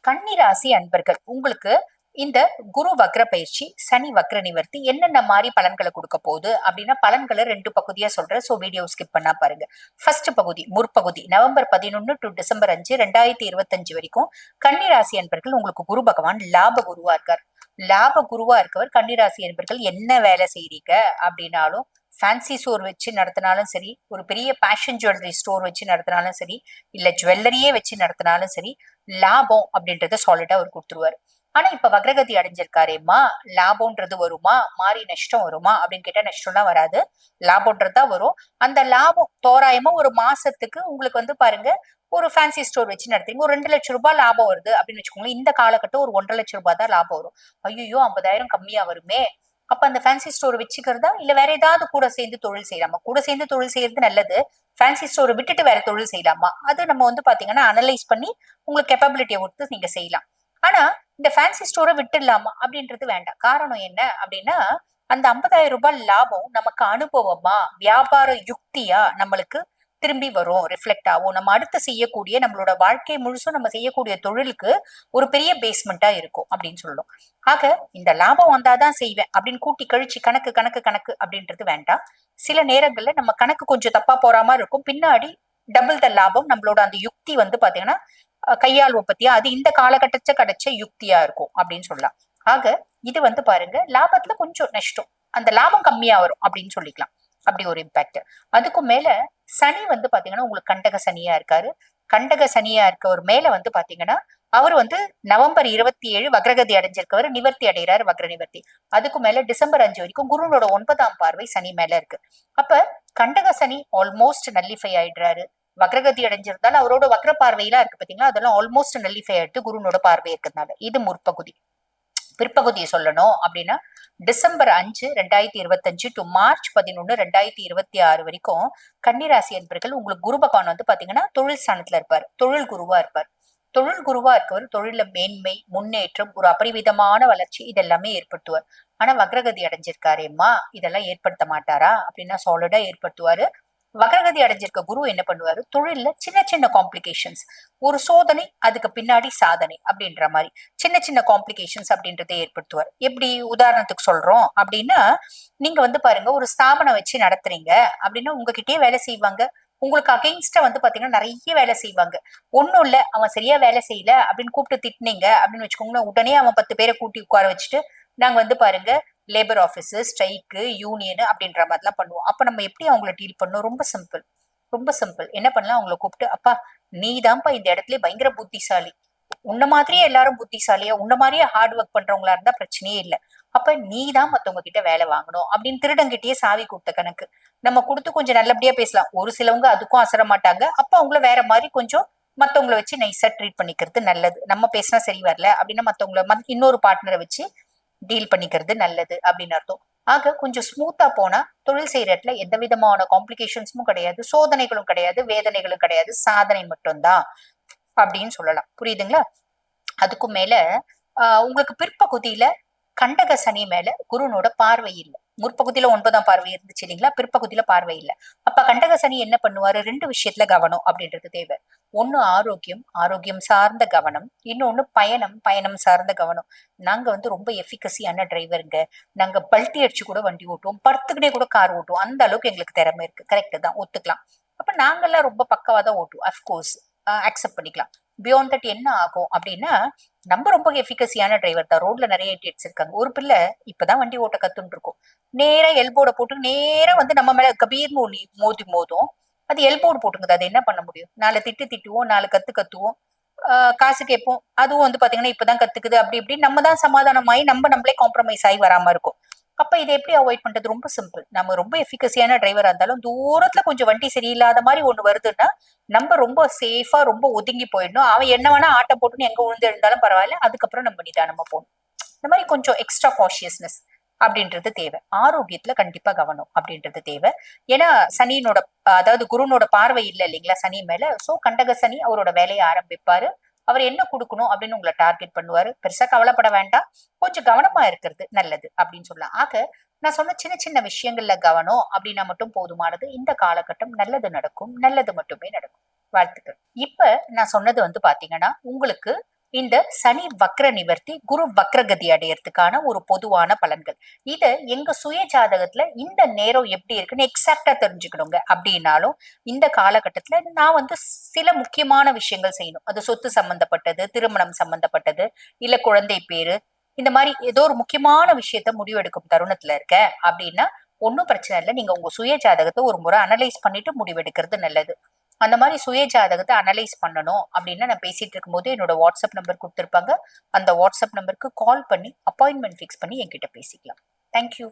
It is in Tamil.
கன்னிராசி அன்பர்கள் உங்களுக்கு இந்த குரு வக்ர பயிற்சி, சனி வக்ர நிவர்த்தி என்னென்ன மாதிரி பலன்களை கொடுக்க போகுது அப்படின்னா பலன்களை ரெண்டு பகுதியா சொல்றேன். சோ வீடியோ ஸ்கிப் பண்ணா பாருங்க. ஃபர்ஸ்ட் பகுதி, முற்பகுதி, நவம்பர் 11 டு டிசம்பர் 5 2025 வரைக்கும் கன்னிராசி அன்பர்கள் உங்களுக்கு குரு பகவான் லாப குருவா இருக்கார். லாப குருவா இருக்கவர் கன்னிராசி அன்பர்கள் என்ன வேலை செய்றீங்க அப்படின்னாலும், ஃபேன்சி ஸ்டோர் வச்சு நடத்தினாலும் சரி, ஒரு பெரிய பேஷன் ஜுவல்லரி ஸ்டோர் வச்சு நடத்தினாலும் சரி, இல்ல ஜுவல்லரியே வச்சு நடத்தினாலும் சரி, லாபம் அப்படின்றத சாலிடா அவர் கொடுத்துருவாரு. ஆனா இப்ப வக்ரகதி அடைஞ்சிருக்காரேம்மா, லாபம்ன்றது வருமா, மாறி நஷ்டம் வருமா அப்படின்னு கேட்டா நஷ்டம்லாம் வராது, லாபம்ன்றதுதான் வரும். அந்த லாபம் தோராயமா ஒரு மாசத்துக்கு உங்களுக்கு வந்து பாருங்க, ஒரு ஃபேன்சி ஸ்டோர் வச்சு நடத்துறீங்க, ஒரு 2 லட்சம் ரூபாய் லாபம் வருது அப்படின்னு வச்சுக்கோங்களேன். இந்த காலகட்டம் ஒரு 1,50,000 ரூபாய் தான் லாபம் வரும். ஐயோ 50,000 கம்மியா வருமே, அப்ப அந்த ஃபேன்சி ஸ்டோர் வச்சுக்கிறதா இல்ல வேற ஏதாவது கூட சேர்ந்து தொழில் செய்யலாமா? கூட சேர்ந்து தொழில் செய்யறது நல்லது. ஃபேன்சி ஸ்டோரை விட்டுட்டு வேற தொழில் செய்யலாமா? அது நம்ம வந்து பாத்தீங்கன்னா அனலைஸ் பண்ணி உங்களுக்கு கேப்பபிலிட்டியை பொறுத்து நீங்க செய்யலாம். ஆனா இந்த ஃபேன்சி ஸ்டோரை விட்டுடலாமா அப்படின்றது வேண்டாம். காரணம் என்ன அப்படின்னா, அந்த 50,000 ரூபாய் லாபம் நமக்கு அனுபவமா, வியாபார யுக்தியா நம்மளுக்கு திரும்பி வரும், ரிஃப்ளெக்ட் ஆகும். நம்ம அடுத்து செய்யக்கூடிய நம்மளோட வாழ்க்கை முழுசும் நம்ம செய்யக்கூடிய தொழிலுக்கு ஒரு பெரிய பேஸ்மெண்டா இருக்கும் அப்படின்னு சொல்லணும். ஆக இந்த லாபம் வந்தாதான் செய்வேன் அப்படின்னு கூட்டி கழிச்சு கணக்கு கணக்கு கணக்கு அப்படின்றது வேண்டாம். சில நேரங்கள்ல நம்ம கணக்கு கொஞ்சம் தப்பா போற மாதிரி இருக்கும், பின்னாடி டபுள் த லாபம். நம்மளோட அந்த யுக்தி வந்து பாத்தீங்கன்னா கையாளுவோம் பத்தியா, அது இந்த காலகட்டத்தை கிடைச்ச யுக்தியா இருக்கும் அப்படின்னு சொல்லலாம். ஆக இது வந்து பாருங்க, லாபத்துல கொஞ்சம் நஷ்டம், அந்த லாபம் கம்மியா வரும் அப்படின்னு சொல்லிக்கலாம். அப்படி ஒரு இம்பாக்ட். அதுக்கும் மேல சனி வந்து பாத்தீங்கன்னா உங்களுக்கு கண்டக சனியா இருக்காரு. கண்டக சனியா இருக்கவர் மேல வந்து பாத்தீங்கன்னா அவர் வந்து நவம்பர் 27 வக்ரகதி அடைஞ்சிருக்கவர், நிவர்த்தி அடைகிறாரு, வக்ர நிவர்த்தி. அதுக்கு மேல டிசம்பர் 5 வரைக்கும் குருனோட 9ஆம் பார்வை சனி மேல இருக்கு. அப்ப கண்டக சனி ஆல்மோஸ்ட் நல்லிஃபை ஆயிடுறாரு. வக்ரகதி அடைஞ்சிருந்தாலும் அவரோட வக்ர பார்வையெல்லாம் இருக்கு பாத்தீங்களா, அதெல்லாம் ஆல்மோஸ்ட் நல்லிஃபை ஆயிட்டு குருனோட பார்வை இருக்கிறதுனால. இது முற்பகுதி. பிற்பகுதியை சொல்லணும் அப்படின்னா டிசம்பர் 5 2025 டு மார்ச் 11 2026 வரைக்கும் கன்னிராசி என்பர்கள் உங்களுக்கு குரு பகவான் வந்து பாத்தீங்கன்னா தொழில் ஸ்தானத்துல இருப்பார், தொழில் குருவா இருப்பார். தொழில் குருவா இருக்கவர் தொழில மேன்மை, முன்னேற்றம், ஒரு அபரிவிதமான வளர்ச்சி இதெல்லாமே ஏற்படுத்துவார். ஆனா வக்ரகதி அடைஞ்சிருக்காரேம்மா, இதெல்லாம் ஏற்படுத்த மாட்டாரா அப்படின்னா சாலிடா ஏற்படுத்துவாரு. வக்ரகதி அடைஞ்சிருக்க குரு என்ன பண்ணுவாரு, தொழில்ல சின்ன சின்ன காம்ப்ளிகேஷன்ஸ், ஒரு சோதனை அதுக்கு பின்னாடி சாதனை அப்படின்ற மாதிரி சின்ன சின்ன காம்ப்ளிகேஷன்ஸ் அப்படின்றத ஏற்படுத்துவார். எப்படி உதாரணத்துக்கு சொல்றோம் அப்படின்னா, நீங்க வந்து பாருங்க ஒரு ஸ்தாபனம் வச்சு நடத்துறீங்க அப்படின்னா உங்ககிட்டயே வேலை செய்வாங்க, உங்களுக்கு அகைன்ஸ்டா வந்து பாத்தீங்கன்னா நிறைய வேலை செய்வாங்க. ஒண்ணும் இல்ல, அவன் சரியா வேலை செய்யல அப்படின்னு கூப்பிட்டு திட்டினீங்க அப்படின்னு வச்சுக்கோங்களேன், உடனே அவன் 10 பேரை கூட்டி உட்கார வச்சுட்டு நாங்க வந்து பாருங்க லேபர் ஆஃபீஸ், ஸ்ட்ரைக்கு, யூனியன் அப்படின்ற மாதிரிலாம் பண்ணுவோம். அப்ப நம்ம எப்படி அவங்கள டீல் பண்ணணும்? ரொம்ப சிம்பிள், ரொம்ப சிம்பிள். என்ன பண்ணலாம், அவங்கள கூப்பிட்டு அப்பா நீ தான்ப்பா இந்த இடத்துல பயங்கர புத்திசாலி, உன்ன மாதிரியே எல்லாரும் புத்திசாலியா உன்ன மாதிரியே ஹார்ட் ஒர்க் பண்றவங்களா இருந்தா பிரச்சனையே இல்லை, அப்ப நீ தான் மத்தவங்க கிட்ட வேலை வாங்கணும் அப்படின்னு திருடங்கிட்டயே சாவி கொடுத்த கணக்கு. நம்ம கொடுத்து கொஞ்சம் நல்லபடியா பேசலாம், ஒரு சிலவங்க அதுக்கும் அசர மாட்டாங்க, அப்ப அவங்கள வேற மாதிரி கொஞ்சம் மத்தவங்கள வச்சு நைஸா ட்ரீட் பண்ணிக்கிறது நல்லது. நம்ம பேசினா சரி வரல அப்படின்னா மத்தவங்கள இன்னொரு பார்ட்னரை வச்சு டீல் பண்ணிக்கிறது நல்லது அப்படின்னு அர்த்தம். ஆக கொஞ்சம் ஸ்மூத்தா போனா தொழில் செய்யற இடத்துல எந்த விதமான காம்ப்ளிகேஷன்ஸும் கிடையாது, சோதனைகளும் கிடையாது, வேதனைகளும் கிடையாது, சாதனை மட்டும்தான் அப்படின்னு சொல்லலாம். புரியுதுங்களா? அதுக்கும் மேல உங்களுக்கு பிற்பகுதியில கண்டக சனி மேல குருனோட பார்வை இல்லை. முற்பகுதியில 9ஆம் பார்வை இருந்துச்சு இல்லைங்களா, பிற்பகுதியில பார்வை இல்லை. அப்ப கண்டக சனி என்ன பண்ணுவாரு, 2 விஷயத்துல கவனம் அப்படின்றது தேவை. ஒண்ணு ஆரோக்கியம், ஆரோக்கியம் சார்ந்த கவனம். இன்னொன்னு பயணம், பயணம் சார்ந்த கவனம். நாங்க வந்து ரொம்ப எஃபிகசியான டிரைவருங்க, நாங்க பல்ட்டி அடிச்சு கூட வண்டி ஓட்டுவோம், படுத்துக்கிட்டே கூட கார் ஓட்டுவோம், அந்த அளவுக்கு எங்களுக்கு திறமை இருக்கு, கரெக்ட் தான், ஒத்துக்கலாம். அப்ப நாங்கெல்லாம் ரொம்ப பக்கவா தான் ஓட்டுவோம், அஃப்கோர்ஸ் அக்செப்ட் பண்ணிக்கலாம். பியாண்ட் தட் என்ன ஆகும் அப்படின்னா, நம்ம ரொம்ப எஃபிகசியான டிரைவர் தான், ரோட்ல நிறைய இடியட்ஸ் இருக்காங்க. ஒரு பிள்ளை இப்பதான் வண்டி ஓட்ட கத்துன்னு இருக்கும், நேரா எல்போர்ட போட்டு நேரா வந்து நம்ம மேல கபீர்னு ஒண்ணு மோதி மோதும். அது எல்போர்டு போட்டுங்குது, அது என்ன பண்ண முடியும்? 4 திட்டு திட்டுவோம், 4 கத்து கத்துவோம், காசு கேட்போம். அதுவும் வந்து பாத்தீங்கன்னா இப்பதான் கத்துக்குது, அப்படி இப்படி நம்ம தான் சமாதானமாயி நம்ம நம்மளே காம்ப்ரமைஸ் ஆகி வராம இருக்கும். அப்ப இதை எப்படி அவாய்ட் பண்றது? ரொம்ப சிம்பிள். நம்ம ரொம்ப எஃபிகசியான டிரைவரா இருந்தாலும் தூரத்துல கொஞ்சம் வண்டி சரியில்லாத மாதிரி ஒண்ணு வருதுன்னா நம்ம ரொம்ப சேஃபா ரொம்ப ஒதுங்கி போயிடணும். அவன் என்ன வேணா ஆட்டம் போட்டுன்னு எங்க விழுந்து எழுந்தாலும் பரவாயில்ல, அதுக்கப்புறம் நம்ம நிதானமா போகணும். இந்த மாதிரி கொஞ்சம் எக்ஸ்ட்ரா காஷியஸ்னஸ் அப்படின்றது தேவை. ஆரோக்கியத்துல கண்டிப்பா கவனம் அப்படின்றது தேவை. ஏன்னா சனியினோட அதாவது குருனோட பார்வை இல்லை இல்லைங்களா சனி மேல. சோ கண்டக சனி அவரோட வேலையை ஆரம்பிப்பாரு. அவர் என்ன கொடுக்கணும் அப்படின்னு உங்களை டார்கெட் பண்ணுவாரு. பெருசா கவலைப்பட வேண்டாம், கொஞ்சம் கவனமா இருக்கிறது நல்லது அப்படின்னு சொல்லலாம். ஆக நான் சொன்ன சின்ன சின்ன விஷயங்கள்ல கவனம் அப்படின்னா மட்டும் போதுமானது. இந்த காலகட்டம் நல்லது நடக்கும், நல்லது மட்டுமே நடக்கும். வாழ்த்துக்கள். இப்ப நான் சொன்னது வந்து பாத்தீங்கன்னா உங்களுக்கு இந்த சனி வக்ர நிவர்த்தி, குரு வக்ரகதி அடையறதுக்கான ஒரு பொதுவான பலன்கள். இத எங்க சுய ஜாதகத்துல இந்த நேரம் எப்படி இருக்குன்னு எக்ஸாக்டா தெரிஞ்சுக்கணுங்க அப்படின்னாலும், இந்த காலகட்டத்துல நான் சில முக்கியமான விஷயங்கள் செய்யணும். அது சொத்து சம்பந்தப்பட்டது, திருமணம் சம்பந்தப்பட்டது, இல்ல குழந்தை பேரு, இந்த மாதிரி ஏதோ ஒரு முக்கியமான விஷயத்த முடிவெடுக்கும் தருணத்துல இருக்க அப்படின்னா ஒன்னும் பிரச்சனை இல்லை. நீங்க உங்க சுய ஜாதகத்தை ஒரு முறை அனலைஸ் பண்ணிட்டு முடிவெடுக்கிறது நல்லது. அந்த மாதிரி சுய ஜாதகத்தை அனலைஸ் பண்ணணும் அப்படின்னா நான் பேசிட்டு இருக்கும்போது என்னோட வாட்ஸ்அப் நம்பர் கொடுத்துருப்பாங்க. அந்த வாட்ஸ்அப் நம்பருக்கு கால் பண்ணி அப்பாயின்மெண்ட் ஃபிக்ஸ் பண்ணி என்கிட்ட பேசிக்கலாம். தேங்க்யூ.